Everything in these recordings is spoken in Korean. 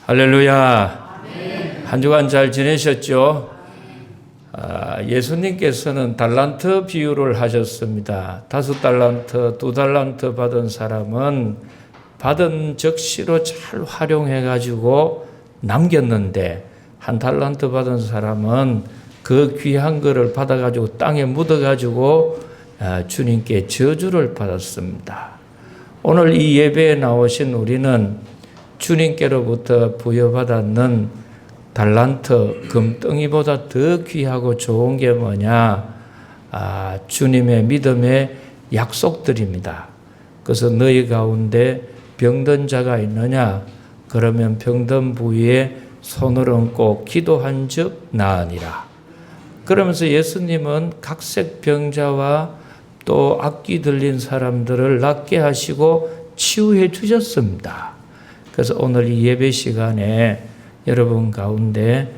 할렐루야. 한 주간 잘 지내셨죠? 예수님께서는 달란트 비유를 하셨습니다. 5달란트, 2달란트 받은 사람은 받은 적시로 잘 활용해가지고 남겼는데, 1달란트 받은 사람은 그 귀한 거를 받아가지고 땅에 묻어가지고 주님께 저주를 받았습니다. 오늘 이 예배에 나오신 우리는 주님께로부터 부여받았는 달란트, 금덩이보다 더 귀하고 좋은 게 뭐냐? 주님의 믿음의 약속들입니다. 그래서 너희 가운데 병든 자가 있느냐? 그러면 병든 부위에 손을 얹고 기도한 즉 나으니라. 그러면서 예수님은 각색 병자와 또 악기 들린 사람들을 낫게 하시고 치유해 주셨습니다. 그래서 오늘 이 예배 시간에 여러분 가운데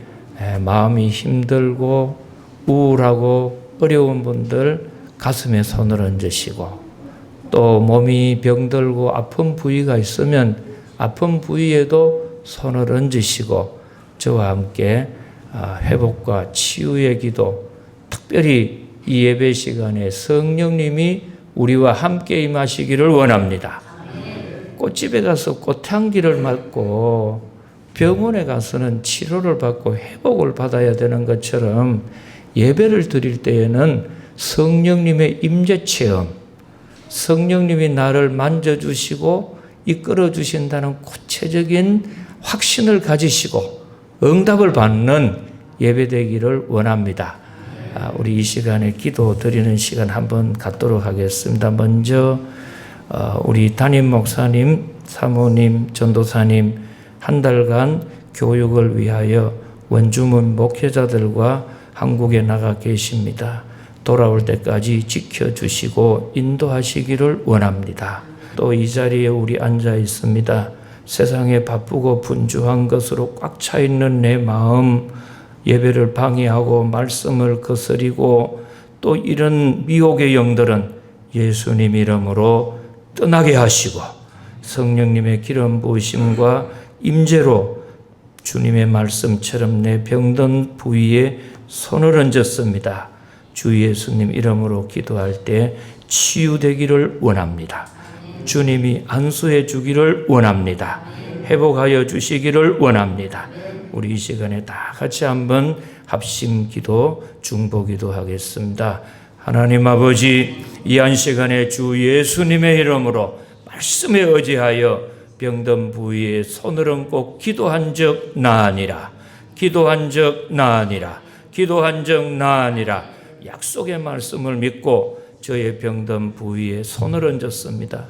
마음이 힘들고 우울하고 어려운 분들 가슴에 손을 얹으시고, 또 몸이 병들고 아픈 부위가 있으면 아픈 부위에도 손을 얹으시고, 저와 함께 회복과 치유의 기도, 특별히 이 예배 시간에 성령님이 우리와 함께 임하시기를 원합니다. 꽃집에 가서 꽃향기를 맡고 병원에 가서는 치료를 받고 회복을 받아야 되는 것처럼 예배를 드릴 때에는 성령님의 임재 체험, 성령님이 나를 만져주시고 이끌어주신다는 구체적인 확신을 가지시고 응답을 받는 예배 되기를 원합니다. 우리 이 시간에 기도 드리는 시간 한번 갖도록 하겠습니다. 먼저 우리 담임 목사님, 사모님, 전도사님 한 달간 교육을 위하여 원주민 목회자들과 한국에 나가 계십니다. 돌아올 때까지 지켜주시고 인도하시기를 원합니다. 또 이 자리에 우리 앉아 있습니다. 세상에 바쁘고 분주한 것으로 꽉 차 있는 내 마음, 예배를 방해하고 말씀을 거스리고 또 이런 미혹의 영들은 예수님 이름으로 떠나게 하시고, 성령님의 기름 부으심과 임재로 주님의 말씀처럼 내 병든 부위에 손을 얹었습니다. 주 예수님 이름으로 기도할 때 치유되기를 원합니다. 주님이 안수해 주기를 원합니다. 회복하여 주시기를 원합니다. 우리 이 시간에 다 같이 한번 합심 기도, 중보 기도 하겠습니다. 하나님 아버지, 이 한 시간에 주 예수님의 이름으로 말씀에 의지하여 병든 부위에 손을 얹고 기도한 적 나으니라. 기도한 적 나으니라. 기도한 적 나으니라. 약속의 말씀을 믿고 저의 병든 부위에 손을 얹었습니다.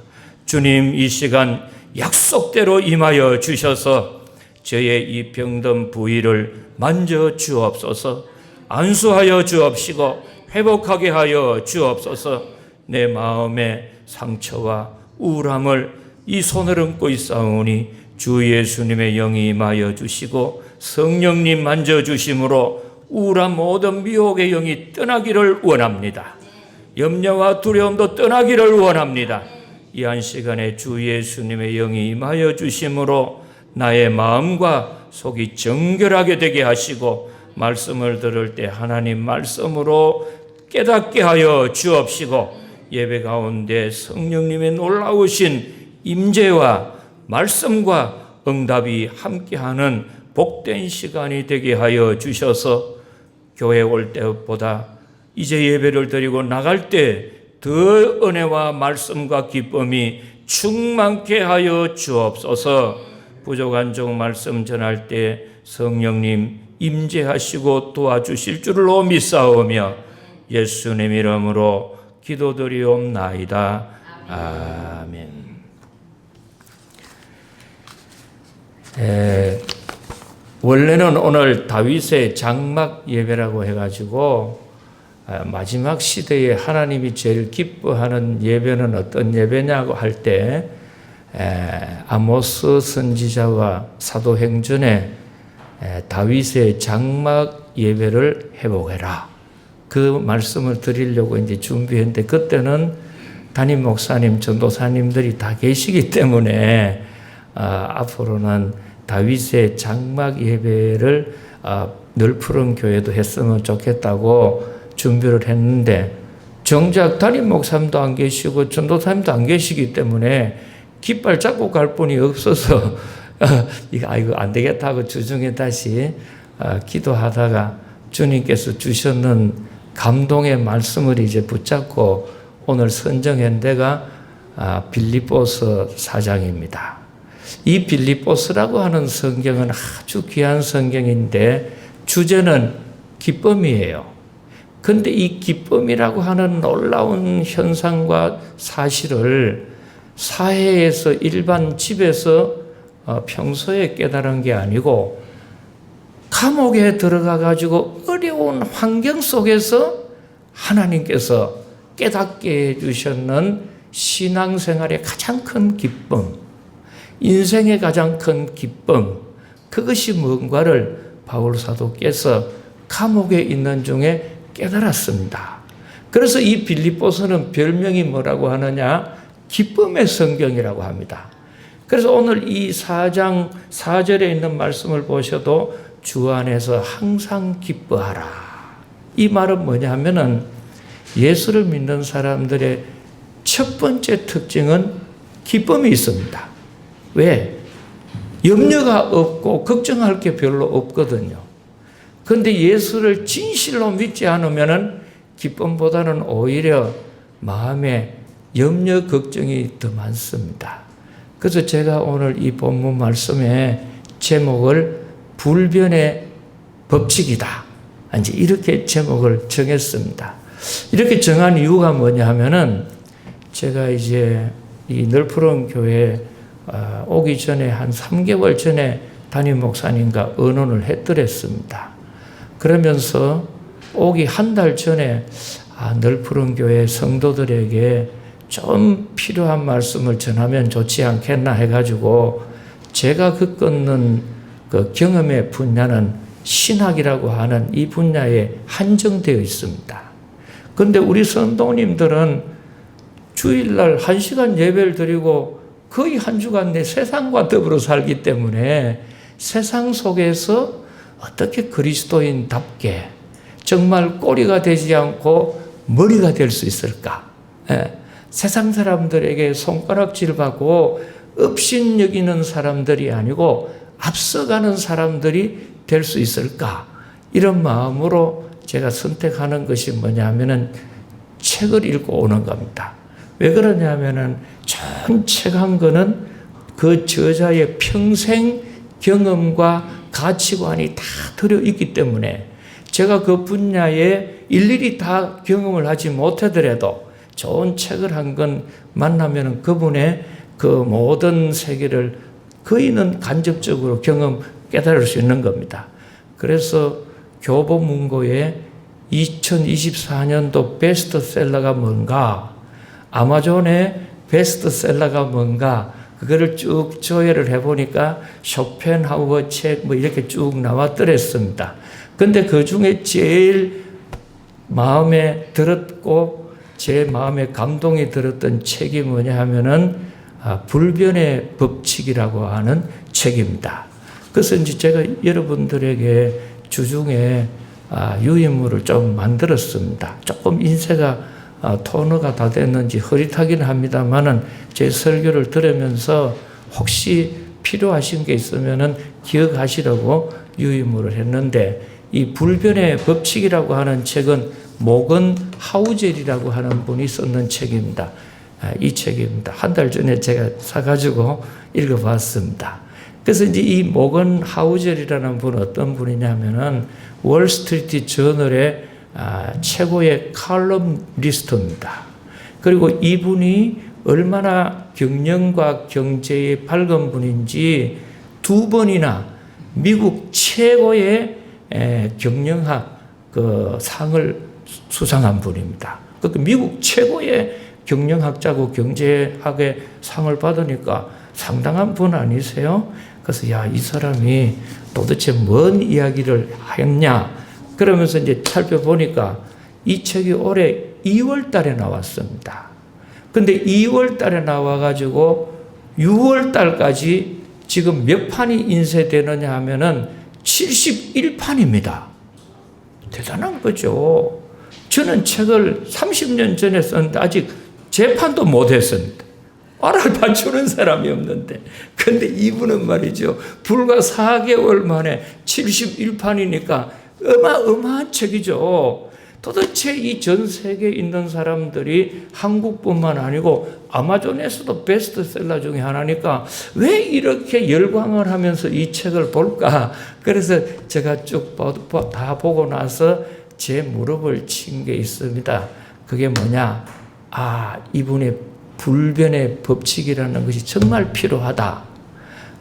주님, 이 시간 약속대로 임하여 주셔서 저의 이 병든 부위를 만져 주옵소서. 안수하여 주옵시고 회복하게 하여 주옵소서. 내 마음의 상처와 우울함을 이 손을 얹고 있사오니 주 예수님의 영이 임하여 주시고 성령님 만져주심으로 우울한 모든 미혹의 영이 떠나기를 원합니다. 염려와 두려움도 떠나기를 원합니다. 이 한 시간에 주 예수님의 영이 임하여 주심으로 나의 마음과 속이 정결하게 되게 하시고, 말씀을 들을 때 하나님 말씀으로 깨닫게 하여 주옵시고, 예배 가운데 성령님의 놀라우신 임재와 말씀과 응답이 함께하는 복된 시간이 되게 하여 주셔서 교회 올 때보다 이제 예배를 드리고 나갈 때 더 은혜와 말씀과 기쁨이 충만케 하여 주옵소서. 부족한 종 말씀 전할 때 성령님 임재하시고 도와주실 줄로 믿사오며 예수님 이름으로 기도드리옵나이다. 아멘. 원래는 오늘 다윗의 장막 예배라고 해가지고 마지막 시대에 하나님이 제일 기뻐하는 예배는 어떤 예배냐고 할 때 아모스 선지자와 사도행전에 다윗의 장막 예배를 회복해라, 그 말씀을 드리려고 이제 준비했는데, 그때는 담임 목사님, 전도사님들이 다 계시기 때문에 앞으로는 다윗의 장막 예배를 늘 푸른 교회도 했으면 좋겠다고 준비를 했는데 정작 담임 목사님도 안 계시고 전도사님도 안 계시기 때문에 깃발 잡고 갈 분이 없어서 이거 안 되겠다 하고 주중에 다시 기도하다가 주님께서 주셨는 감동의 말씀을 이제 붙잡고 오늘 선정한 데가 빌립보서 4장입니다. 이 빌립보서라고 하는 성경은 아주 귀한 성경인데 주제는 기쁨이에요. 근데 이 기쁨이라고 하는 놀라운 현상과 사실을 사회에서 일반 집에서 평소에 깨달은 게 아니고 감옥에 들어가 가지고 어려운 환경 속에서 하나님께서 깨닫게 해주셨는 신앙생활의 가장 큰 기쁨, 인생의 가장 큰 기쁨, 그것이 뭔가를 바울 사도께서 감옥에 있는 중에 깨달았습니다. 그래서 이 빌립보서는 별명이 뭐라고 하느냐? 기쁨의 성경이라고 합니다. 그래서 오늘 이 4장 4절에 있는 말씀을 보셔도 주 안에서 항상 기뻐하라. 이 말은 뭐냐 하면은 예수를 믿는 사람들의 첫 번째 특징은 기쁨이 있습니다. 왜? 염려가 없고 걱정할 게 별로 없거든요. 그런데 예수를 진실로 믿지 않으면은 기쁨보다는 오히려 마음에 염려, 걱정이 더 많습니다. 그래서 제가 오늘 이 본문 말씀의 제목을 불변의 법칙이다. 이제 이렇게 제목을 정했습니다. 이렇게 정한 이유가 뭐냐 하면은 제가 이제 이 널푸른 교회 오기 전에 한 3개월 전에 담임 목사님과 의논을 했더랬습니다. 그러면서 오기 한 달 전에 널푸른 교회 성도들에게 좀 필요한 말씀을 전하면 좋지 않겠나 해가지고 제가 겪는 그 경험의 분야는 신학이라고 하는 이 분야에 한정되어 있습니다. 그런데 우리 성도님들은 주일날 1시간 예배를 드리고 거의 한 주간 내 세상과 더불어 살기 때문에 세상 속에서 어떻게 그리스도인답게 정말 꼬리가 되지 않고 머리가 될 수 있을까? 세상 사람들에게 손가락질 받고 업신여기는 사람들이 아니고 앞서가는 사람들이 될 수 있을까? 이런 마음으로 제가 선택하는 것이 뭐냐 하면은 책을 읽고 오는 겁니다. 왜 그러냐 하면은 전 책 한 권은 그 저자의 평생 경험과 가치관이 다 들어있기 때문에 제가 그 분야에 일일이 다 경험을 하지 못하더라도 좋은 책을 한 권 만나면 그분의 그 모든 세계를 거의는 간접적으로 깨달을 수 있는 겁니다. 그래서 교보문고에 2024년도 베스트셀러가 뭔가, 아마존의 베스트셀러가 뭔가, 그거를 쭉 조회를 해보니까 쇼펜하우어 책 이렇게 쭉 나왔더랬습니다. 근데 그 중에 제일 마음에 들었고 제 마음에 감동이 들었던 책이 뭐냐 하면은 불변의 법칙이라고 하는 책입니다. 그래서 이제 제가 여러분들에게 주중에 유인물을 좀 만들었습니다. 조금 인쇄가 토너가 다 됐는지 흐릿하긴 합니다만은 제 설교를 들으면서 혹시 필요하신 게 있으면은 기억하시려고 유인물을 했는데, 이 불변의 법칙이라고 하는 책은 모건 하우젤이라고 하는 분이 썼는 책입니다. 이 책입니다. 한 달 전에 제가 사가지고 읽어봤습니다. 그래서 이제 이 모건 하우젤이라는 분은 어떤 분이냐면은 월스트리트 저널의 최고의 칼럼니스트입니다. 그리고 이분이 얼마나 경영과 경제에 밝은 분인지 2번이나 미국 최고의 경영학 그 상을 수상한 분입니다. 그러니까 미국 최고의 경영학자고 경제학의 상을 받으니까 상당한 분 아니세요? 그래서 이 사람이 도대체 뭔 이야기를 했냐? 그러면서 이제 살펴보니까 이 책이 올해 2월 달에 나왔습니다. 근데 2월 달에 나와가지고 6월 달까지 지금 몇 판이 인쇄되느냐 하면은 71판입니다. 대단한 거죠. 저는 책을 30년 전에 썼는데 아직 재판도 못 했습니다. 알을 받주는 사람이 없는데. 근데 이분은 말이죠. 불과 4개월 만에 71판이니까 어마어마한 책이죠. 도대체 이 전 세계에 있는 사람들이 한국뿐만 아니고 아마존에서도 베스트셀러 중에 하나니까 왜 이렇게 열광을 하면서 이 책을 볼까? 그래서 제가 쭉 다 보고 나서 제 무릎을 친 게 있습니다. 그게 뭐냐? 이분의 불변의 법칙이라는 것이 정말 필요하다.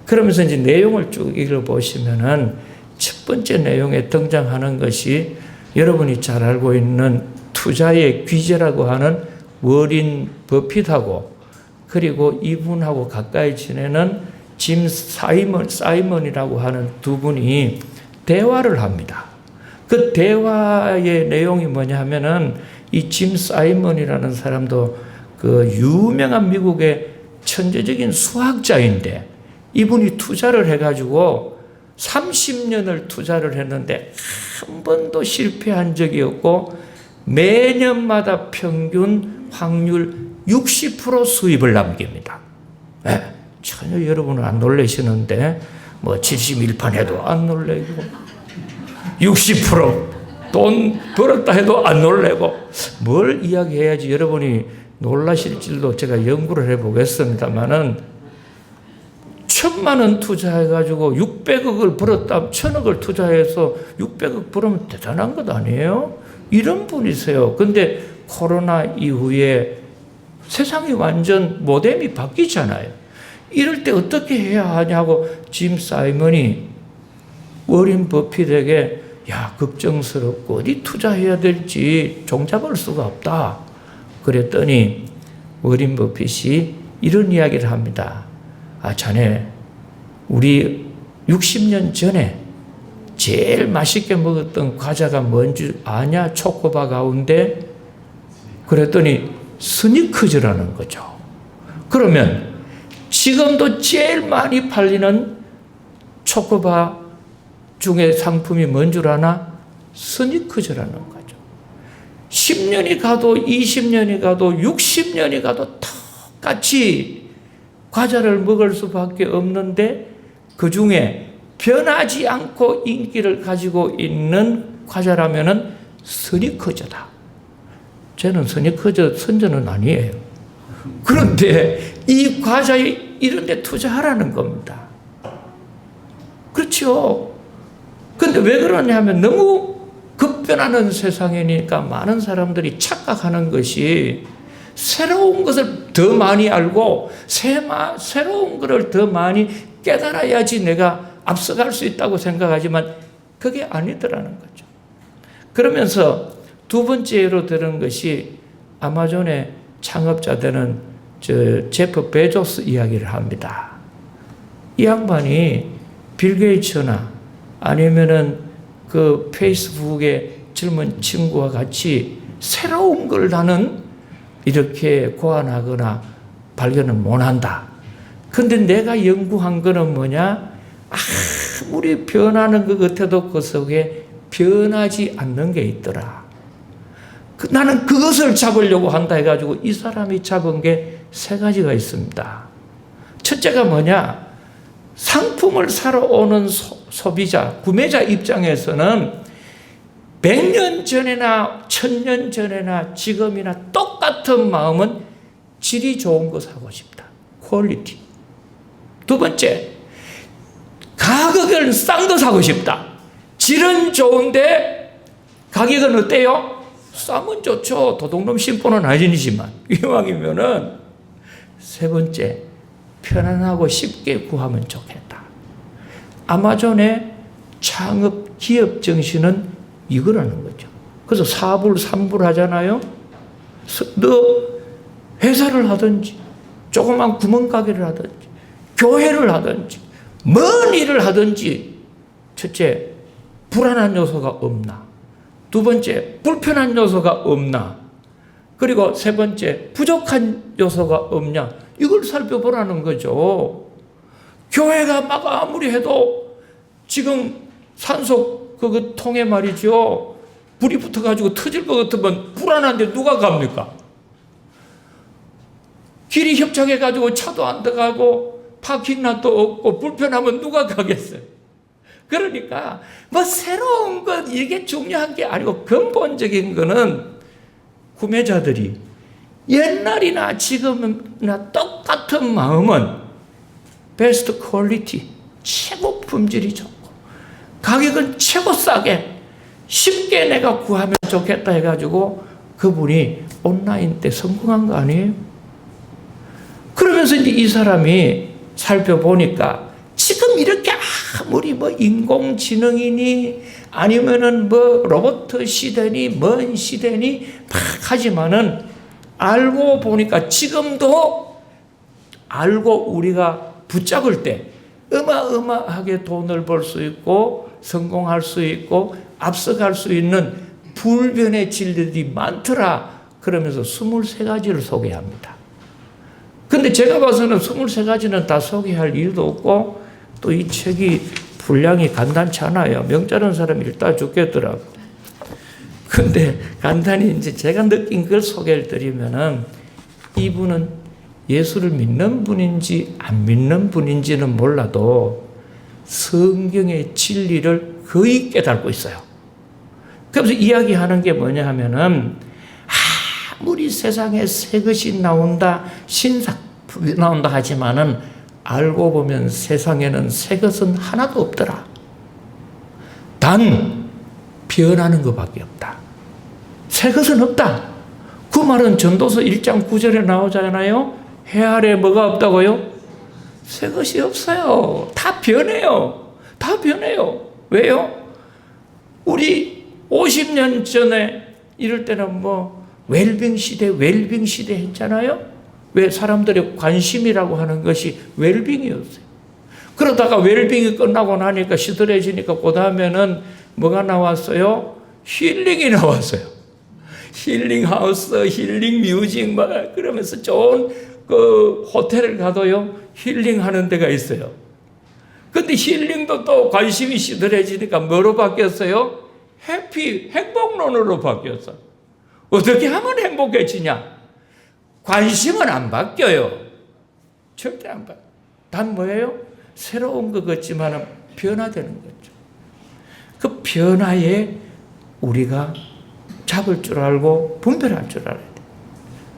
그러면서 이제 내용을 쭉 읽어보시면은 첫 번째 내용에 등장하는 것이 여러분이 잘 알고 있는 투자의 귀재라고 하는 워린 버핏하고 그리고 이분하고 가까이 지내는 짐 사이먼이라고 하는 두 분이 대화를 합니다. 그 대화의 내용이 뭐냐 하면은 이 짐 사이먼이라는 사람도 그 유명한 미국의 천재적인 수학자인데 이분이 투자를 해가지고 30년을 투자를 했는데 한 번도 실패한 적이 없고 매년마다 평균 확률 60% 수입을 남깁니다. 네, 전혀 여러분은 안 놀라시는데 뭐 71판 해도 안 놀래고 60%돈 벌었다 해도 안 놀래고 뭘 이야기해야지 여러분이 놀라실지도 제가 연구를 해보겠습니다만은 1,000만 원 투자해가지고 600억을 벌었다, 1,000억을 투자해서 600억 벌으면 대단한 것 아니에요? 이런 분이세요. 근데 코로나 이후에 세상이 완전 모뎀이 바뀌잖아요. 이럴 때 어떻게 해야 하냐고 짐 사이먼이 워린 버핏에게 걱정스럽고 어디 투자해야 될지 종잡을 수가 없다. 그랬더니 워린 버핏이 이런 이야기를 합니다. 자네 우리 60년 전에 제일 맛있게 먹었던 과자가 뭔지 아냐? 초코바 가운데? 그랬더니 스니커즈라는 거죠. 그러면 지금도 제일 많이 팔리는 초코바 중에 상품이 뭔 줄 아나? 스니커즈라는 거죠. 10년이 가도 20년이 가도 60년이 가도 똑같이 과자를 먹을 수밖에 없는데 그 중에 변하지 않고 인기를 가지고 있는 과자라면은 스니커즈다. 저는 스니커즈 선전은 아니에요. 그런데 이 과자에 이런 데 투자하라는 겁니다. 그렇죠. 근데 왜 그러냐면 너무 급변하는 세상이니까 많은 사람들이 착각하는 것이 새로운 것을 더 많이 알고 새로운 것을 더 많이 깨달아야지 내가 앞서갈 수 있다고 생각하지만 그게 아니더라는 거죠. 그러면서 두 번째로 들은 것이 아마존의 창업자 되는 제프 베조스 이야기를 합니다. 이 양반이 빌 게이츠나 아니면은 그 페이스북의 젊은 친구와 같이 새로운 걸 나는 이렇게 고안하거나 발견을 못한다. 근데 내가 연구한 거는 뭐냐? 아무리 변하는 것 같아도 그 속에 변하지 않는 게 있더라. 나는 그것을 잡으려고 한다 해가지고 이 사람이 잡은 게 세 가지가 있습니다. 첫째가 뭐냐? 상품을 사러 오는 소비자, 구매자 입장에서는 100년 전에나 1000년 전에나 지금이나 똑같은 마음은 질이 좋은 거 사고 싶다. 퀄리티. 두 번째, 가격은 싼 거 사고 싶다. 질은 좋은데 가격은 어때요? 싸면 좋죠. 도둑놈 심보는 아니지만 이왕이면은. 세 번째, 편안하고 쉽게 구하면 좋겠다. 아마존의 창업 기업 정신은 이거라는 거죠. 그래서 4불, 3불 하잖아요. 너 회사를 하든지 조그만 구멍가게를 하든지 교회를 하든지 뭔 일을 하든지 첫째, 불안한 요소가 없나? 두 번째, 불편한 요소가 없나? 그리고 세 번째, 부족한 요소가 없냐? 이걸 살펴보라는 거죠. 교회가 막 아무리 해도 지금 산소 그 통에 말이죠. 불이 붙어가지고 터질 것 같으면 불안한데 누가 갑니까? 길이 협착해가지고 차도 안 들어가고 파킹락도 없고 불편하면 누가 가겠어요? 그러니까 뭐 새로운 것 이게 중요한 게 아니고 근본적인 거는 구매자들이 옛날이나 지금이나 똑같은 마음은 베스트 퀄리티, 최고 품질이 좋고 가격은 최고 싸게 쉽게 내가 구하면 좋겠다 해가지고 그분이 온라인 때 성공한 거 아니에요? 그러면서 이제 이 사람이 살펴보니까 지금 이렇게 아무리 뭐 인공지능이니 아니면은 뭐 로봇 시대니 뭔 시대니 막 하지만은 알고 보니까 지금도 알고 우리가 붙잡을 때 어마어마하게 돈을 벌 수 있고 성공할 수 있고 앞서갈 수 있는 불변의 진리들이 많더라. 그러면서 23가지를 소개합니다. 근데 제가 봐서는 23가지는 다 소개할 이유도 없고 또 이 책이 분량이 간단치 않아요. 명자른 사람이 읽다 죽겠더라고. 근데 간단히 이제 제가 느낀 걸 소개를 드리면은 이분은 예수를 믿는 분인지 안 믿는 분인지는 몰라도 성경의 진리를 거의 깨닫고 있어요. 그래서 이야기하는 게 뭐냐 하면은 아무리 세상에 새 것이 나온다, 신작품이 나온다 하지만은 알고 보면 세상에는 새 것은 하나도 없더라. 단 변하는 것밖에 없다. 새 것은 없다. 그 말은 전도서 1장 9절에 나오잖아요. 해 아래 뭐가 없다고요? 새 것이 없어요. 다 변해요. 다 변해요. 왜요? 우리 50년 전에 이럴 때는 뭐 웰빙 시대 했잖아요. 왜 사람들의 관심이라고 하는 것이 웰빙이었어요. 그러다가 웰빙이 끝나고 나니까 시들해지니까 그 다음에는 뭐가 나왔어요? 힐링이 나왔어요. 힐링 하우스, 힐링 뮤직 막 그러면서 좋은 그 호텔을 가도요 힐링하는 데가 있어요. 근데 힐링도 또 관심이 시들해지니까 뭐로 바뀌었어요? 행복론으로 바뀌었어. 어떻게 하면 행복해지냐? 관심은 안 바뀌어요. 절대 안 바뀌어요. 단 뭐예요? 새로운 것 같지만 변화되는 거죠. 그 변화에 우리가 잡을 줄 알고 분별할 줄 알아야 돼요.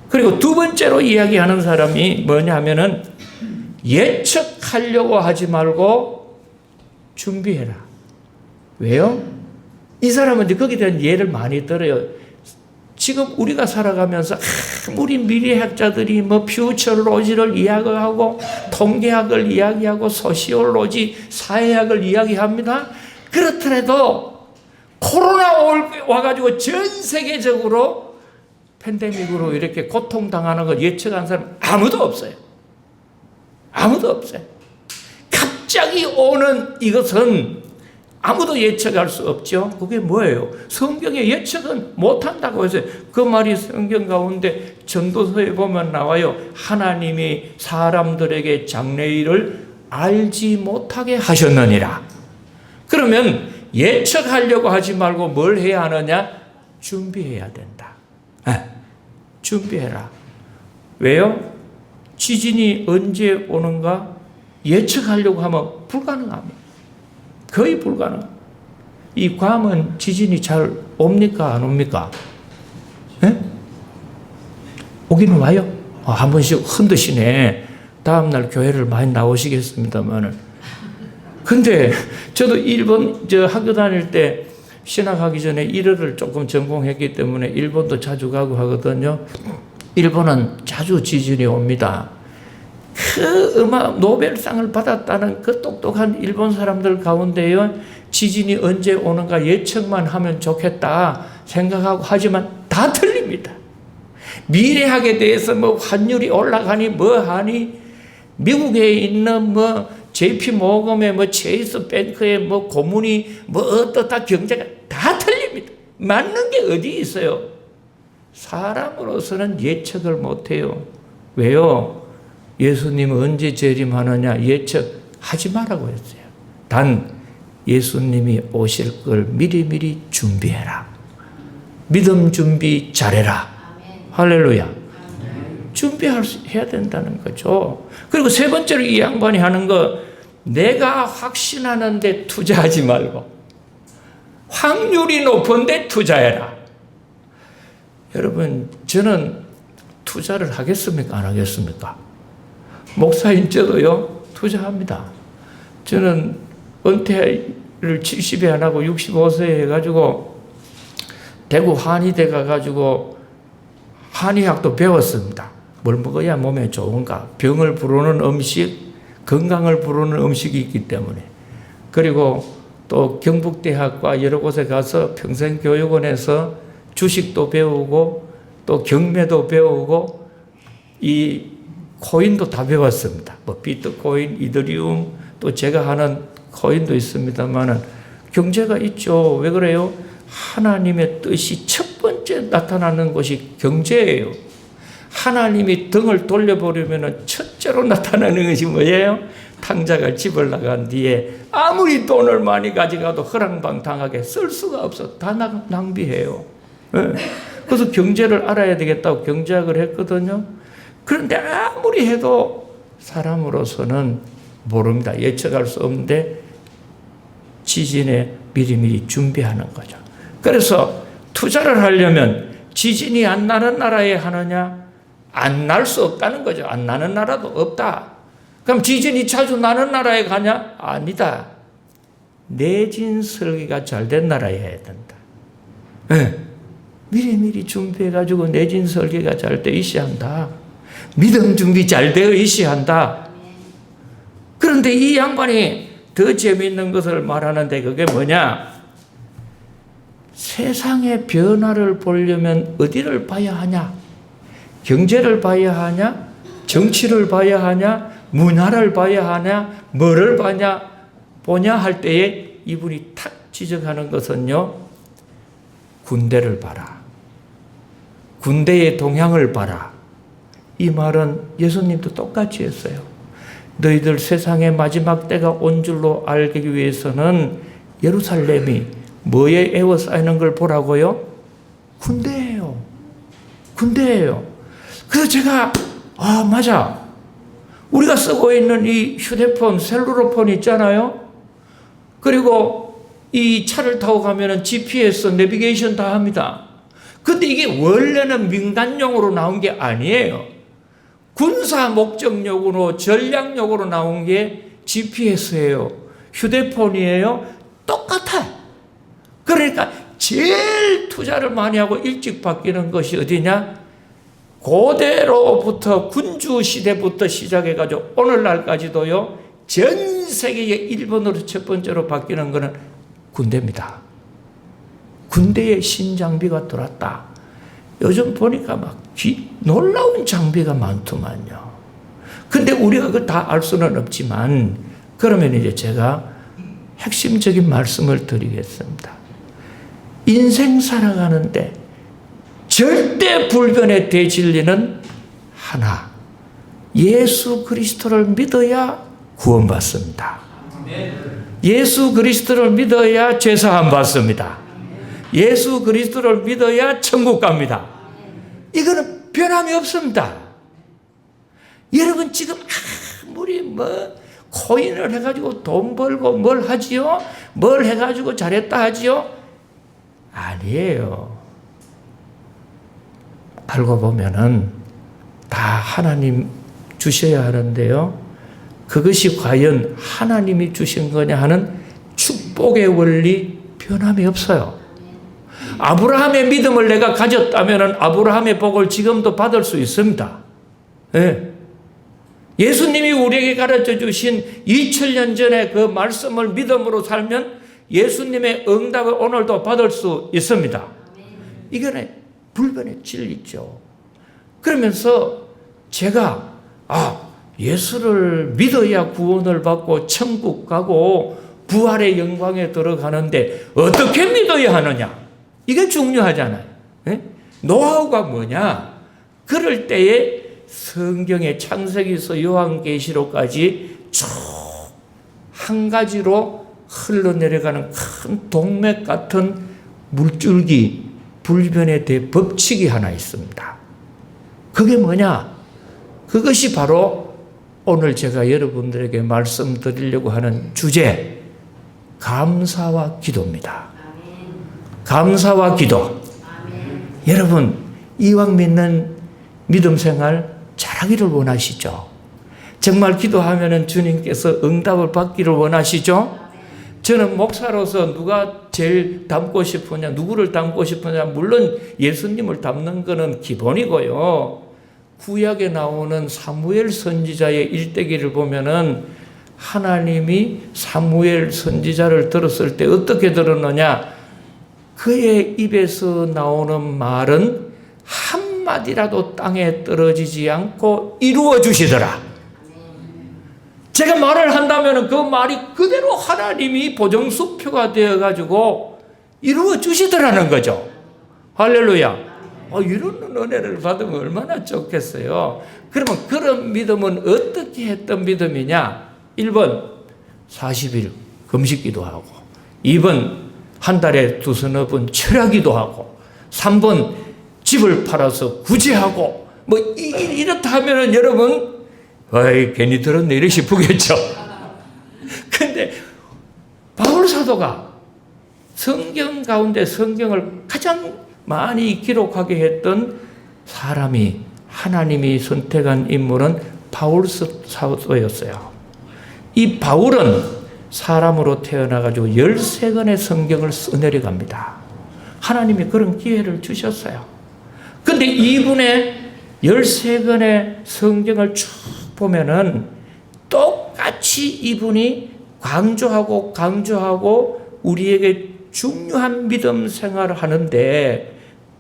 그리고 두 번째로 이야기하는 사람이 뭐냐면은 예측하려고 하지 말고 준비해라. 왜요? 이 사람은 이제 거기에 대한 예를 많이 들어요. 지금 우리가 살아가면서 우리 미래학자들이 뭐 퓨처로지를 이야기하고 통계학을 이야기하고 소시올로지, 사회학을 이야기합니다. 그렇더라도 코로나 와가지고 전 세계적으로 팬데믹으로 이렇게 고통당하는 걸 예측한 사람 아무도 없어요. 아무도 없어요. 갑자기 오는 이것은 아무도 예측할 수 없죠. 그게 뭐예요? 성경에 예측은 못한다고 해서 그 말이 성경 가운데 전도서에 보면 나와요. 하나님이 사람들에게 장래일을 알지 못하게 하셨느니라. 그러면 예측하려고 하지 말고 뭘 해야 하느냐? 준비해야 된다. 준비해라. 왜요? 지진이 언제 오는가 예측하려고 하면 불가능합니다. 거의 불가능. 이 괌은 지진이 잘 옵니까? 안 옵니까? 네? 오기는 와요. 한 번씩 흔드시네. 다음날 교회를 많이 나오시겠습니다만은. 근데 저도 일본 학교 다닐 때 신학하기 전에 일어를 조금 전공했기 때문에 일본도 자주 가고 하거든요. 일본은 자주 지진이 옵니다. 그 노벨상을 받았다는 그 똑똑한 일본 사람들 가운데요, 지진이 언제 오는가 예측만 하면 좋겠다 생각하고 하지만 다 틀립니다. 미래학에 대해서 뭐 환율이 올라가니 뭐 하니 미국에 있는 뭐 JP 모건의 뭐 체이스 뱅크의 뭐 고문이 뭐 어떻다 경제가 다 틀립니다. 맞는 게 어디 있어요? 사람으로서는 예측을 못해요. 왜요? 예수님은 언제 재림하느냐 예측 하지 말라고 했어요. 단 예수님이 오실 걸 미리미리 준비해라. 믿음 준비 잘해라. 할렐루야. 준비해야 된다는 거죠. 그리고 세 번째로 이 양반이 하는 거, 내가 확신하는데 투자하지 말고 확률이 높은데 투자해라. 여러분, 저는 투자를 하겠습니까? 안 하겠습니까? 목사인 저도요, 투자합니다. 저는 은퇴를 70에 안 하고 65세에 해가지고 대구 한의대 가가지고 한의학도 배웠습니다. 뭘 먹어야 몸에 좋은가? 병을 부르는 음식, 건강을 부르는 음식이 있기 때문에. 그리고 또 경북대학과 여러 곳에 가서 평생교육원에서 주식도 배우고 또 경매도 배우고 이 코인도 다 배웠습니다. 뭐 비트코인, 이더리움, 또 제가 하는 코인도 있습니다만은 경제가 있죠. 왜 그래요? 하나님의 뜻이 첫 번째 나타나는 것이 경제예요. 하나님이 등을 돌려버리면 첫째로 나타나는 것이 뭐예요? 탕자가 집을 나간 뒤에 아무리 돈을 많이 가져가도 허랑방탕하게 쓸 수가 없어. 다 낭비해요. 네. 그래서 경제를 알아야 되겠다고 경제학을 했거든요. 그런데 아무리 해도 사람으로서는 모릅니다. 예측할 수 없는데 지진에 미리미리 준비하는 거죠. 그래서 투자를 하려면 지진이 안 나는 나라에 하느냐? 안 날 수 없다는 거죠. 안 나는 나라도 없다. 그럼 지진이 자주 나는 나라에 가냐? 아니다. 내진 설계가 잘 된 나라에 해야 된다. 네. 미리미리 준비해가지고 내진 설계가 잘 돼 있어야 한다. 믿음 준비 잘 되어 있어야 한다. 그런데 이 양반이 더 재미있는 것을 말하는데 그게 뭐냐? 세상의 변화를 보려면 어디를 봐야 하냐? 경제를 봐야 하냐? 정치를 봐야 하냐? 문화를 봐야 하냐? 뭐를 보냐 할 때에 이분이 탁 지적하는 것은요, 군대를 봐라. 군대의 동향을 봐라. 이 말은 예수님도 똑같이 했어요. 너희들 세상의 마지막 때가 온 줄로 알기 위해서는 예루살렘이 뭐에 에워싸이는 걸 보라고요? 군대예요. 군대예요. 그래서 제가 맞아. 우리가 쓰고 있는 이 휴대폰, 셀룰러폰 있잖아요. 그리고 이 차를 타고 가면은 GPS, 내비게이션 다 합니다. 근데 이게 원래는 민간용으로 나온 게 아니에요. 군사 목적용으로, 전략용으로 나온 게 GPS예요. 휴대폰이에요. 똑같아. 그러니까 제일 투자를 많이 하고 일찍 바뀌는 것이 어디냐? 고대로부터 군주 시대부터 시작해가지고 오늘날까지도요, 전 세계의 1번으로 첫 번째로 바뀌는 것은 군대입니다. 군대에 신장비가 들어왔다. 요즘 보니까 막 놀라운 장비가 많더만요. 근데 우리가 그걸 다 알 수는 없지만, 그러면 이제 제가 핵심적인 말씀을 드리겠습니다. 인생 살아가는데 절대 불변의 대진리는 하나, 예수 그리스도를 믿어야 구원받습니다. 예수 그리스도를 믿어야 죄사함 받습니다. 예수 그리스도를 믿어야 천국 갑니다. 이거는 변함이 없습니다. 여러분 지금 아무리 코인을 해가지고 돈 벌고 뭘 하지요? 뭘 해가지고 잘했다 하지요? 아니에요. 알고 보면은 다 하나님 주셔야 하는데요. 그것이 과연 하나님이 주신 거냐 하는 축복의 원리 변함이 없어요. 아브라함의 믿음을 내가 가졌다면 아브라함의 복을 지금도 받을 수 있습니다. 네. 예수님이 우리에게 가르쳐 주신 2000년 전에 그 말씀을 믿음으로 살면 예수님의 응답을 오늘도 받을 수 있습니다. 이거는 불변의 진리죠. 그러면서 제가 예수를 믿어야 구원을 받고 천국 가고 부활의 영광에 들어가는데 어떻게 믿어야 하느냐? 이게 중요하잖아요. 네? 노하우가 뭐냐? 그럴 때에 성경의 창세기서 요한계시록까지 쭉 한 가지로 흘러내려가는 큰 동맥 같은 물줄기, 불변에 대해 법칙이 하나 있습니다. 그게 뭐냐? 그것이 바로 오늘 제가 여러분들에게 말씀드리려고 하는 주제, 감사와 기도입니다. 감사와 기도. 여러분, 이왕 믿는 믿음 생활 잘하기를 원하시죠? 정말 기도하면 주님께서 응답을 받기를 원하시죠? 저는 목사로서 누가 제일 닮고 싶으냐, 누구를 닮고 싶으냐, 물론 예수님을 닮는 것은 기본이고요. 구약에 나오는 사무엘 선지자의 일대기를 보면은 하나님이 사무엘 선지자를 들었을 때 어떻게 들었느냐? 그의 입에서 나오는 말은 한마디라도 땅에 떨어지지 않고 이루어 주시더라. 제가 말을 한다면 그 말이 그대로 하나님이 보정수표가 되어가지고 이루어 주시더라는 거죠. 할렐루야. 이런 은혜를 받으면 얼마나 좋겠어요. 그러면 그런 믿음은 어떻게 했던 믿음이냐? 1번 40일 금식 기도하고, 2번 한 달에 두서너 번 철야 기도하고, 3번 집을 팔아서 구제하고, 뭐 이렇다 하면은 여러분 괜히 들었네 이러 싶겠죠. 근데 바울 사도가 성경 가운데 성경을 가장 많이 기록하게 했던 사람이, 하나님이 선택한 인물은 바울 사도였어요. 이 바울은 사람으로 태어나가지고 13권의 성경을 써내려갑니다. 하나님이 그런 기회를 주셨어요. 근데 이분의 13권의 성경을 쭉 보면은 똑같이 이분이 강조하고 우리에게 중요한 믿음 생활을 하는데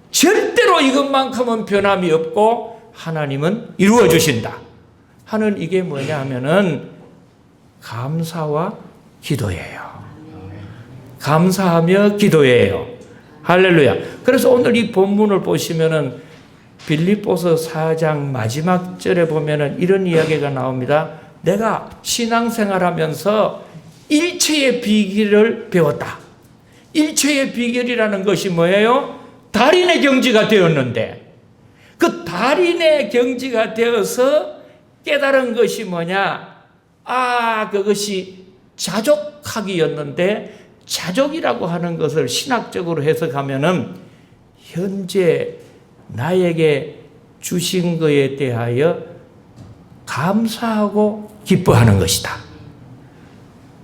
절대로 이것만큼은 변함이 없고 하나님은 이루어 주신다 하는, 이게 뭐냐 하면은 감사와 기도예요. 감사하며 기도예요. 할렐루야. 그래서 오늘 이 본문을 보시면은 빌립보서 4장 마지막 절에 보면은 이런 이야기가 나옵니다. 내가 신앙생활하면서 일체의 비결을 배웠다. 일체의 비결이라는 것이 뭐예요? 달인의 경지가 되었는데, 그 달인의 경지가 되어서 깨달은 것이 뭐냐? 그것이 자족하기였는데, 자족이라고 하는 것을 신학적으로 해석하면은 현재 나에게 주신 것에 대하여 감사하고 기뻐하는 것이다.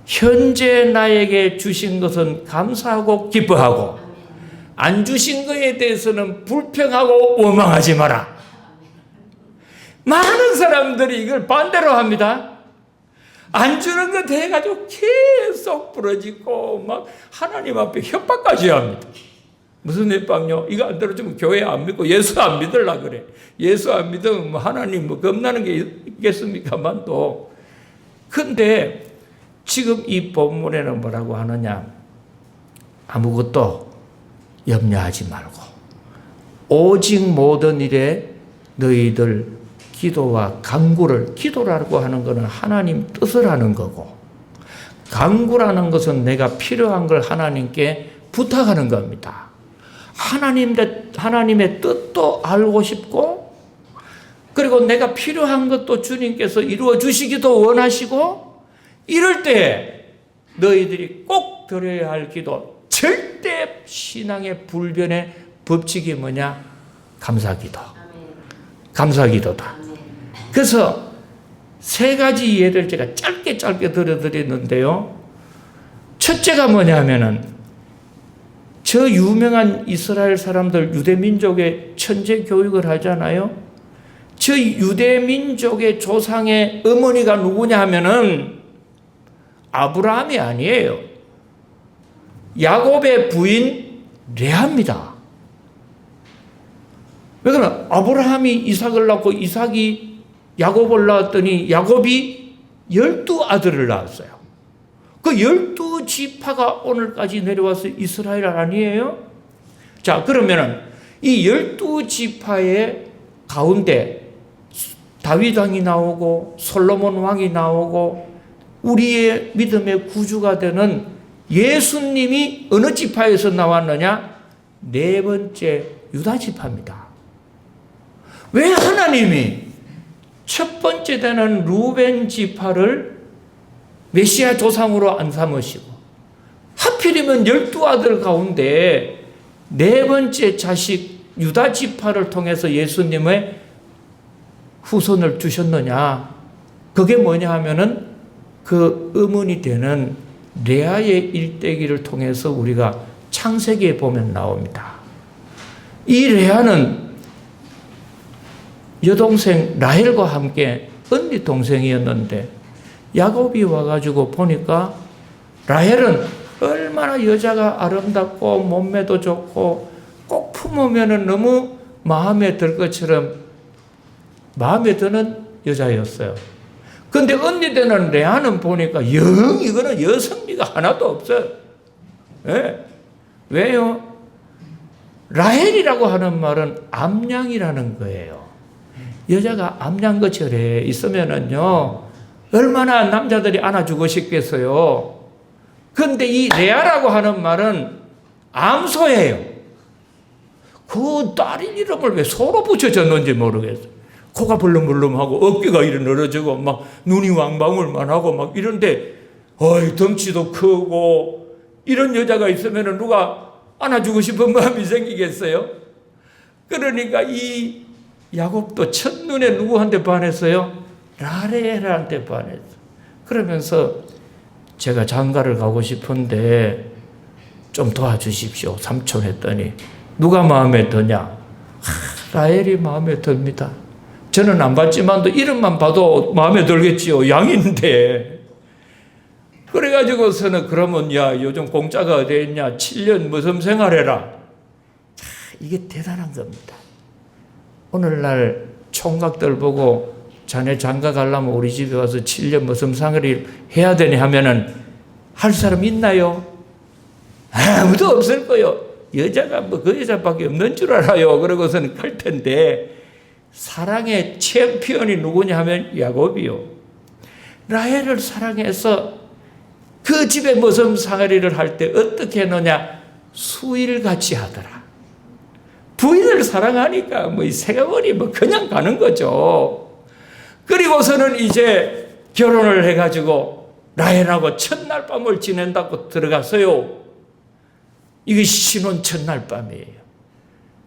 현재 나에게 주신 것은 감사하고 기뻐하고, 안 주신 것에 대해서는 불평하고 원망하지 마라. 많은 사람들이 이걸 반대로 합니다. 안 주는 것 해가지고 계속 부러지고 막 하나님 앞에 협박까지 합니다. 무슨 협박요? 이거 안 들어주면 교회 안 믿고 예수 안 믿으려고 그래. 예수 안 믿으면 뭐 하나님 뭐 겁나는 게 있겠습니까만도. 근데 지금 이 본문에는 뭐라고 하느냐? 아무것도 염려하지 말고 오직 모든 일에 너희들 기도와 간구를, 기도라고 하는 것은 하나님 뜻을 하는 거고, 간구라는 것은 내가 필요한 걸 하나님께 부탁하는 겁니다. 하나님의 뜻도 알고 싶고, 그리고 내가 필요한 것도 주님께서 이루어 주시기도 원하시고, 이럴 때 너희들이 꼭 드려야 할 기도, 절대 신앙의 불변의 법칙이 뭐냐? 감사기도. 감사기도다. 그래서 세 가지 예를 제가 짧게 들어드렸는데요. 첫째가 뭐냐면은, 저 유명한 이스라엘 사람들 유대민족의 천재 교육을 하잖아요. 저 유대민족의 조상의 어머니가 누구냐 하면은 아브라함이 아니에요. 야곱의 부인 레아입니다. 왜 그러나? 아브라함이 이삭을 낳고 이삭이 야곱을 낳았더니 야곱이 12아들을 낳았어요. 그 12지파가 오늘까지 내려와서 이스라엘 아니에요? 자, 그러면은 이 12지파의 가운데 다윗 왕이 나오고 솔로몬 왕이 나오고 우리의 믿음의 구주가 되는 예수님이 어느 지파에서 나왔느냐? 네 번째 유다 지파입니다. 왜 하나님이 첫 번째 되는 루벤 지파를 메시아 조상으로 안 삼으시고 하필이면 12아들 가운데 네 번째 자식 유다 지파를 통해서 예수님의 후손을 주셨느냐? 그게 뭐냐 하면은 그 의문이 되는 레아의 일대기를 통해서 우리가 창세기에 보면 나옵니다. 이 레아는 여동생 라헬과 함께 언니 동생이었는데 야곱이 와가지고 보니까 라헬은 얼마나 여자가 아름답고 몸매도 좋고 꼭 품으면 너무 마음에 들 것처럼 마음에 드는 여자였어요. 근데 언니 되는 레아는 보니까 영 이거는 여성미가 하나도 없어요. 네. 왜요? 라헬이라고 하는 말은 암양이라는 거예요. 여자가 암양거처럼 있으면은요 얼마나 남자들이 안아주고 싶겠어요. 근데 이 레아라고 하는 말은 암소예요. 그 딸 이름을 왜 소로 붙여졌는지 모르겠어요. 코가 벌렁벌렁하고 어깨가 이래 늘어지고 막 눈이 왕방울만 하고 막 이런데 덩치도 크고 이런 여자가 있으면 누가 안아주고 싶은 마음이 생기겠어요? 그러니까 이 야곱도 첫눈에 누구한테 반했어요? 라헬한테 반했어요. 그러면서 제가 장가를 가고 싶은데 좀 도와주십시오 삼촌 했더니 누가 마음에 드냐? 라헬이 마음에 듭니다. 저는 안 봤지만도 이름만 봐도 마음에 들겠지요. 양인데. 그래가지고서는 그러면 야 요즘 공짜가 어디 있냐? 7년 무슨 생활해라. 이게 대단한 겁니다. 오늘날 총각들 보고 자네 장가 가려면 우리 집에 와서 7년 무슨 생활을 해야 되니 하면은 할 사람 있나요? 아무도 없을 거예요. 여자가 뭐 그 여자밖에 없는 줄 알아요. 그러고서는 갈 텐데 사랑의 챔피언이 누구냐 하면 야곱이요. 라헬을 사랑해서 그 집에 무슨 상아리를 할 때 어떻게 하느냐? 수일같이 하더라. 부인을 사랑하니까 뭐 이 세월이 뭐 그냥 가는 거죠. 그리고서는 이제 결혼을 해가지고 라헬하고 첫날 밤을 지낸다고 들어갔어요. 이게 신혼 첫날 밤이에요.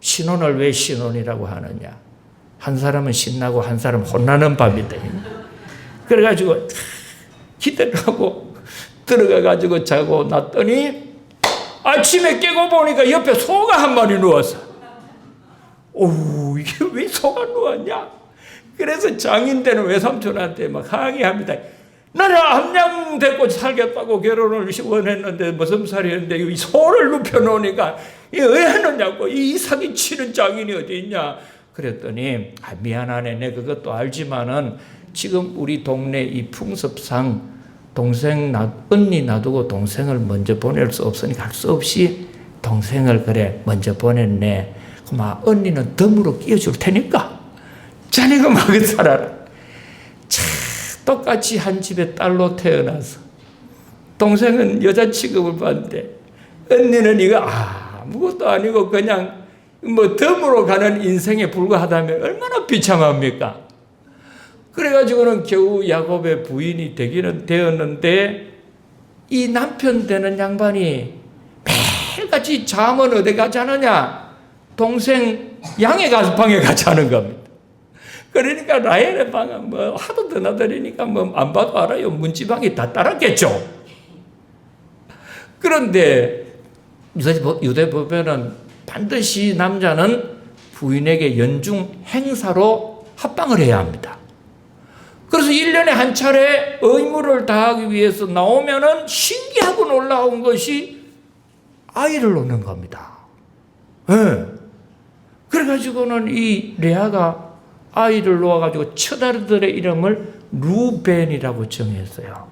신혼을 왜 신혼이라고 하느냐? 한 사람은 신나고 한 사람은 혼나는 밤이다. 그래가지고 기대를 하고 들어가가지고 자고 났더니 아침에 깨고 보니까 옆에 소가 한 마리 누웠어. 오, 이게 왜 소가 누웠냐? 그래서 장인되는 외삼촌한테 막 항의합니다. 나는 암양 데리고 살겠다고 결혼을 원했는데 무슨 살이었는데 이 소를 눕혀놓으니까 이게 왜 하느냐고. 이 사기 치는 장인이 어디 있냐? 그랬더니 미안하네. 내 그것도 알지만은 지금 우리 동네 이 풍습상 언니 놔두고 동생을 먼저 보낼 수 없으니까 할 수 없이 동생을 그래 먼저 보냈네. 그럼 언니는 덤으로 끼워줄 테니까 자네가 막 살아라. 똑같이 한 집에 딸로 태어나서 동생은 여자 취급을 받는데 언니는 이거 아무것도 아니고 그냥 뭐 덤으로 가는 인생에 불과하다면 얼마나 비참합니까? 그래가지고는 겨우 야곱의 부인이 되기는 되었는데 이 남편 되는 양반이 매일같이 잠은 어디 가지 않느냐? 동생 양의 방에 가지 않은 겁니다. 그러니까 라헬의 방은 뭐 하도 드나들으니까 뭐 안 봐도 알아요. 문지방이 다 따랐겠죠. 그런데 유대법에는 반드시 남자는 부인에게 연중 행사로 합방을 해야 합니다. 그래서 1년에 한 차례 의무를 다하기 위해서 나오면은 신기하고 놀라운 것이 아이를 놓는 겁니다. 네. 그래가지고는 이 레아가 아이를 놓아가지고 첫 아들의 이름을 루벤이라고 정했어요.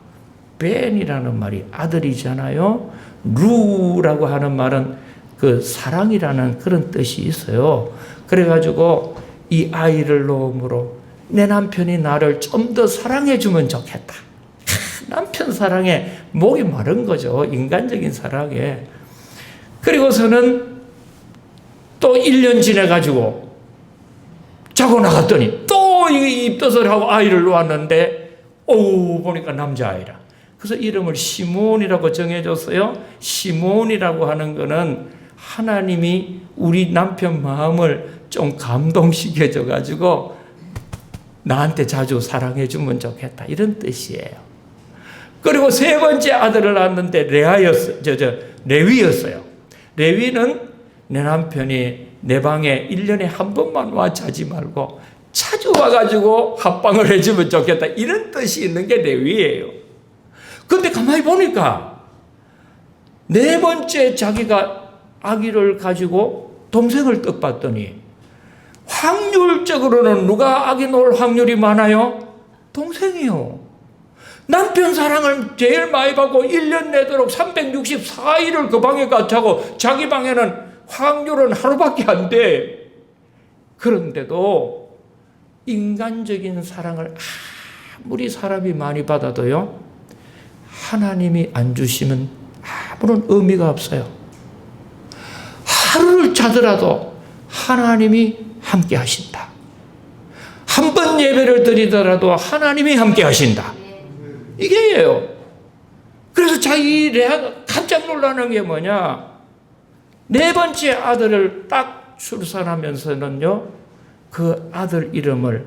벤이라는 말이 아들이잖아요. 루라고 하는 말은 그 사랑이라는 그런 뜻이 있어요. 그래가지고 이 아이를 놓음으로 내 남편이 나를 좀 더 사랑해 주면 좋겠다. 남편 사랑에 목이 마른 거죠. 인간적인 사랑에. 그리고서는 또 1년 지내가지고 자고 나갔더니 또 입덧을 하고 아이를 놓았는데 보니까 남자아이라. 그래서 이름을 시몬이라고 정해줬어요. 시몬이라고 하는 거는 하나님이 우리 남편 마음을 좀 감동시켜줘가지고 나한테 자주 사랑해주면 좋겠다, 이런 뜻이에요. 그리고 세 번째 아들을 낳았는데 레위였어요. 레위는 내 남편이 내 방에 1년에 한 번만 와 자지 말고 자주 와가지고 합방을 해주면 좋겠다, 이런 뜻이 있는 게 레위예요. 근데 가만히 보니까 네 번째 자기가 아기를 가지고 동생을 떡봤더니 확률적으로는 누가 아기 놓을 확률이 많아요? 동생이요. 남편 사랑을 제일 많이 받고 1년 내도록 364일을 그 방에 같이 자기 방에는 확률은 하루밖에 안 돼. 그런데도 인간적인 사랑을 아무리 사람이 많이 받아도요, 하나님이 안 주시면 아무런 의미가 없어요. 하루를 자더라도 하나님이 함께 하신다. 한 번 예배를 드리더라도 하나님이 함께 하신다. 이게예요. 그래서 자기 레아가 깜짝 놀라는 게 뭐냐? 네 번째 아들을 딱 출산하면서는요, 그 아들 이름을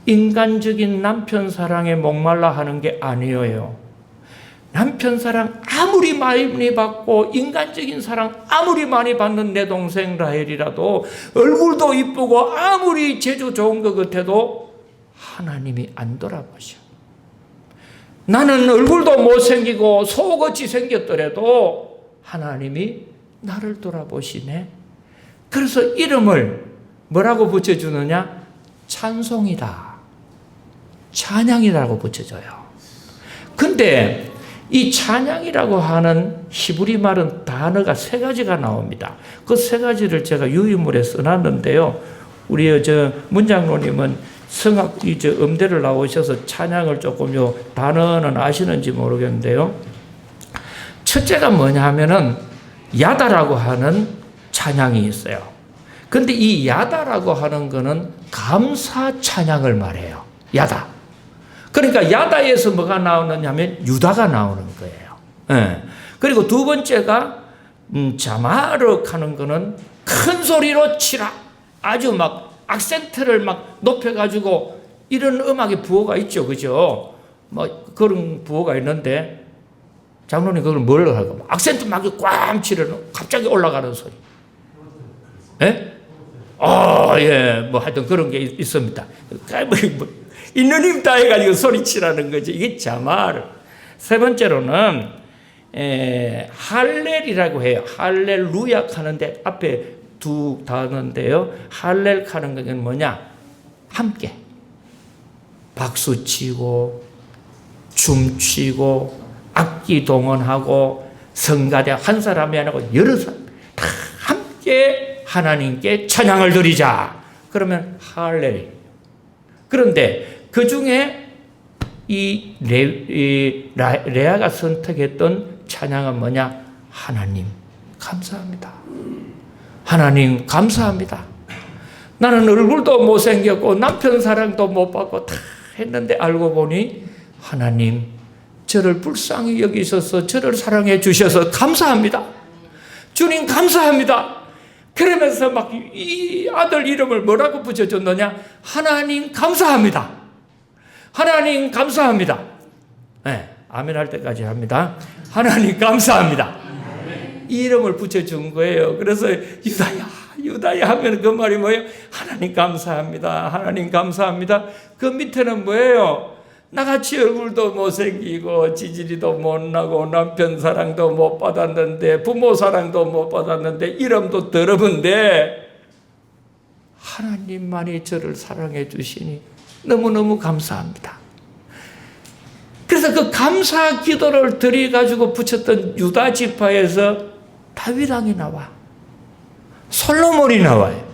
인간적인 남편 사랑에 목말라 하는 게 아니에요. 남편 사랑 아무리 많이 받고 인간적인 사랑 아무리 많이 받는 내 동생 라헬이라도 얼굴도 이쁘고 아무리 재주 좋은 것 같아도 하나님이 안 돌아보셔. 나는 얼굴도 못생기고 속같이 생겼더라도 하나님이 나를 돌아보시네. 그래서 이름을 뭐라고 붙여주느냐? 찬송이다, 찬양이라고 붙여줘요. 근데 이 찬양이라고 하는 히브리 말은 단어가 세 가지가 나옵니다. 그 세 가지를 제가 유인물에 써놨는데요. 우리 문장로님은 성악 음대를 나오셔서 찬양을 조금 단어는 아시는지 모르겠는데요. 첫째가 뭐냐 하면은 야다라고 하는 찬양이 있어요. 근데 이 야다라고 하는 거는 감사 찬양을 말해요. 야다. 그러니까 야다에서 뭐가 나오느냐 하면 유다가 나오는 거예요. 네. 그리고 두 번째가 자마르크 하는 거는 큰 소리로 치라. 아주 막 악센트를 막 높여가지고 이런 음악의 부호가 있죠. 그죠? 뭐 그런 부호가 있는데 장로님 그걸 뭘로 할까? 악센트 막 꽝 치르는 갑자기 올라가는 소리. 예? 예. 뭐 하여튼 그런 게 있습니다. 있는 힘 다 해가지고 소리치라는 거죠. 이게 자마르. 세 번째로는 할렐이라고 해요. 할렐루야 하는데 앞에 두 단어인데요. 할렐 하는 건 뭐냐? 함께 박수치고 춤추고 악기 동원하고 성가대 한 사람이 아니고 여러 사람 다 함께 하나님께 찬양을 드리자. 그러면 할렐. 그런데 그 중에 이 레아가 선택했던 찬양은 뭐냐? 하나님 감사합니다. 하나님 감사합니다. 나는 얼굴도 못생겼고 남편 사랑도 못 받고 다 했는데 알고 보니 하나님 저를 불쌍히 여기셔서 저를 사랑해 주셔서 감사합니다. 주님 감사합니다. 그러면서 막 이 아들 이름을 뭐라고 붙여줬느냐? 하나님 감사합니다. 하나님 감사합니다. 네, 아멘 할 때까지 합니다. 하나님 감사합니다. 이 이름을 붙여준 거예요. 그래서 유다야 하면 그 말이 뭐예요? 하나님 감사합니다. 하나님 감사합니다. 그 밑에는 뭐예요? 나같이 얼굴도 못생기고 지지리도 못나고 남편 사랑도 못 받았는데 부모 사랑도 못 받았는데 이름도 더러운데 하나님만이 저를 사랑해 주시니 너무너무 감사합니다. 그래서 그 감사 기도를 드려가지고 붙였던 유다 지파에서 다윗 왕이 나와. 솔로몬이 나와요.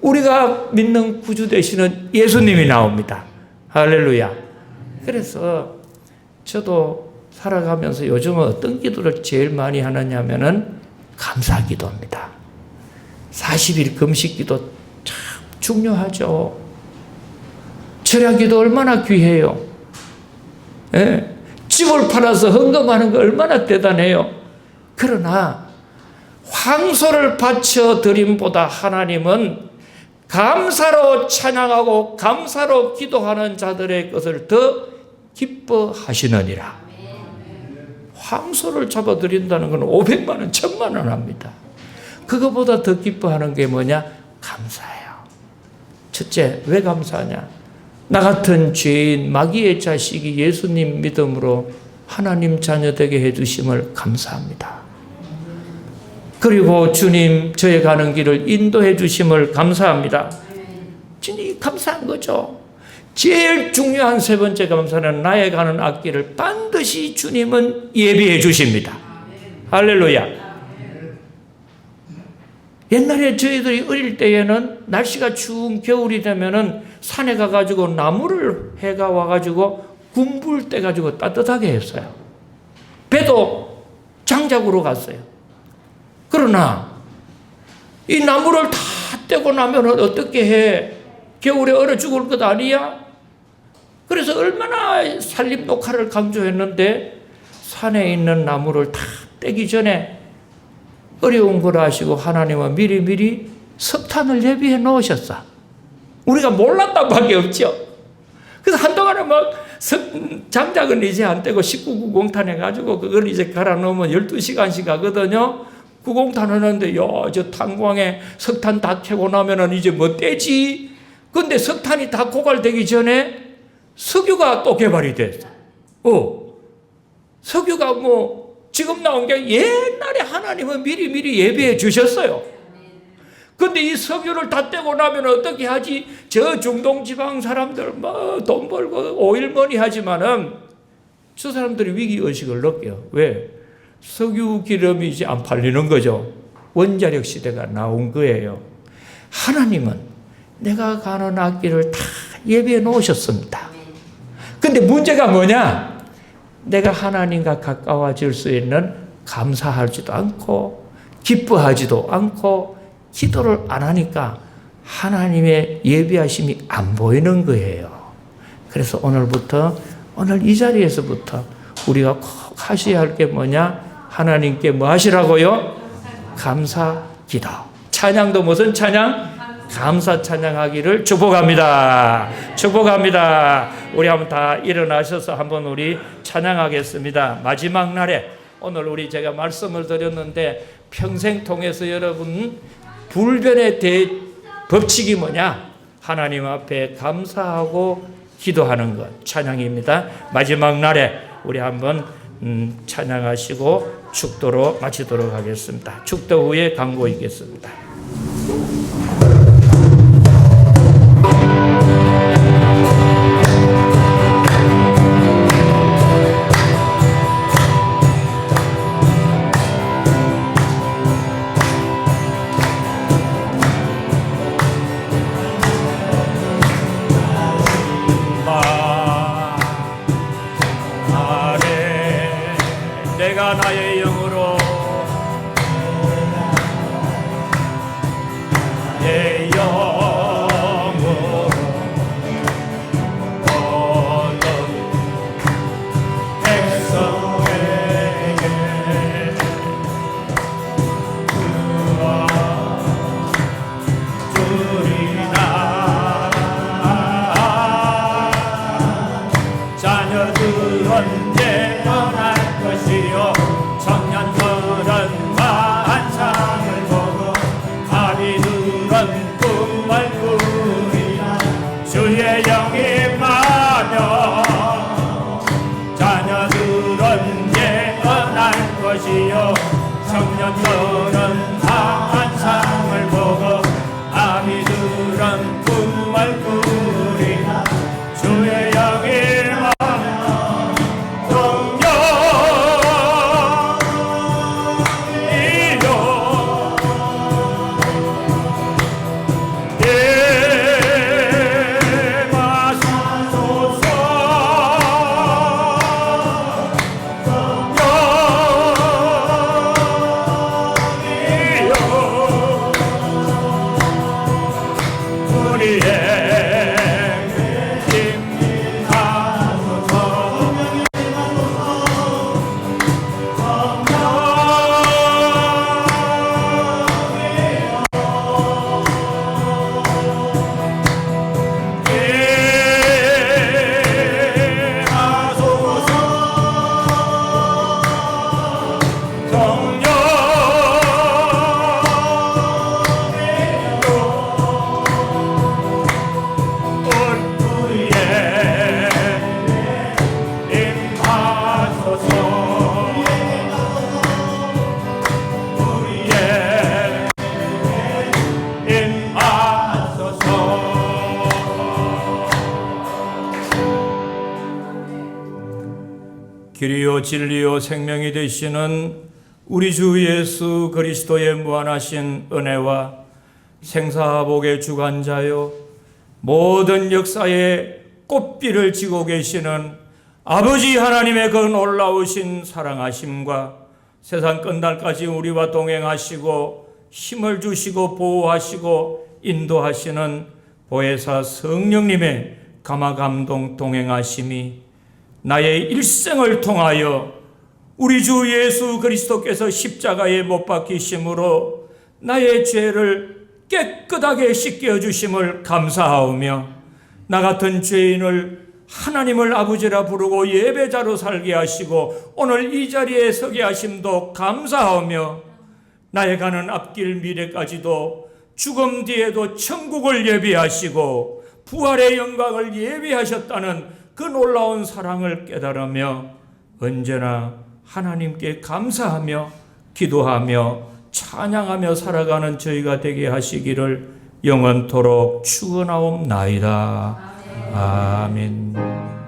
우리가 믿는 구주 되시는 예수님이 나옵니다. 할렐루야. 그래서 저도 살아가면서 요즘은 어떤 기도를 제일 많이 하느냐면은 감사 기도입니다. 40일 금식 기도 참 중요하죠. 철야 기도 얼마나 귀해요. 예? 집을 팔아서 헌금하는 거 얼마나 대단해요. 그러나 황소를 바쳐 드림보다 하나님은 감사로 찬양하고 감사로 기도하는 자들의 것을 더 기뻐하시느니라. 황소를 잡아드린다는 건 500만 원, 1000만 원 합니다. 그거보다 더 기뻐하는 게 뭐냐? 감사해요. 첫째, 왜 감사하냐? 나 같은 죄인, 마귀의 자식이 예수님 믿음으로 하나님 자녀 되게 해주심을 감사합니다. 그리고 주님, 저의 가는 길을 인도해 주심을 감사합니다. 진짜 감사한 거죠. 제일 중요한 세 번째 감사는 나의 가는 앞길을 반드시 주님은 예비해 주십니다. 할렐루야. 옛날에 저희들이 어릴 때에는 날씨가 추운 겨울이 되면은 산에 가가지고 나무를 해가 와가지고 군불 떼가지고 따뜻하게 했어요. 배도 장작으로 갔어요. 그러나 이 나무를 다 떼고 나면 어떻게 해? 겨울에 얼어 죽을 것 아니야? 그래서 얼마나 산림 녹화를 강조했는데 산에 있는 나무를 다 떼기 전에 어려운 걸 아시고 하나님은 미리미리 석탄을 예비해 놓으셨어. 우리가 몰랐단 밖에 없죠. 그래서 한동안은 막 장작은 이제 안 떼고 1990탄 해가지고 그걸 이제 갈아 넣으면 12시간씩 가거든요. 90탄 하는데, 야, 저 탄광에 석탄 다 캐고 나면은 이제 뭐 떼지? 근데 석탄이 다 고갈되기 전에 석유가 또 개발이 됐어. 석유가 뭐 지금 나온 게 옛날에 하나님은 미리미리 예비해 주셨어요. 근데 이 석유를 다 떼고 나면 어떻게 하지? 저 중동 지방 사람들 뭐 돈 벌고 오일머니 하지만은 저 사람들이 위기의식을 느껴요. 왜? 석유 기름이 이제 안 팔리는 거죠. 원자력 시대가 나온 거예요. 하나님은 내가 가는 앞길을 다 예비해 놓으셨습니다. 근데 문제가 뭐냐? 내가 하나님과 가까워질 수 있는 감사하지도 않고 기뻐하지도 않고 기도를 안 하니까 하나님의 예비하심이 안 보이는 거예요. 그래서 오늘 이 자리에서부터 우리가 꼭 하셔야 할 게 뭐냐? 하나님께 뭐 하시라고요? 감사 기도. 찬양도 무슨 찬양? 감사 찬양하기를 축복합니다. 축복합니다. 우리 한번 다 일어나셔서 한번 우리 찬양하겠습니다. 마지막 날에 오늘 제가 말씀을 드렸는데 평생 통해서 여러분 불변의 법칙이 뭐냐? 하나님 앞에 감사하고 기도하는 것, 찬양입니다. 마지막 날에 우리 한번 찬양하시고 축도로 마치도록 하겠습니다. 축도 후에 광고 있겠습니다. 내가 나의 영으로 내 영으로 모든 백성에게 주리라. 자녀들 언제 떠날 것이요 청년들은 만상을 보고 아비들은 꿈을 꾸리라. 주의 영이 임하며 자녀들은 예언할 것이요 청년들은 환상을 보고 아비들은 꿈을 꾸리라. 주의 영이 길이요 진리요 생명이 되시는 우리 주 예수 그리스도의 무한하신 은혜와 생사복의 주관자요 모든 역사의 꽃비를 지고 계시는 아버지 하나님의 그 놀라우신 사랑하심과 세상 끝날까지 우리와 동행하시고 힘을 주시고 보호하시고 인도하시는 보혜사 성령님의 감화감동 동행하심이 나의 일생을 통하여 우리 주 예수 그리스도께서 십자가에 못 박히심으로 나의 죄를 깨끗하게 씻겨주심을 감사하오며 나 같은 죄인을 하나님을 아버지라 부르고 예배자로 살게 하시고 오늘 이 자리에 서게 하심도 감사하오며 나의 가는 앞길 미래까지도 죽음 뒤에도 천국을 예비하시고 부활의 영광을 예비하셨다는 그 놀라운 사랑을 깨달으며 언제나 하나님께 감사하며 기도하며 찬양하며 살아가는 저희가 되게 하시기를 영원토록 축원하옵나이다. 아멘.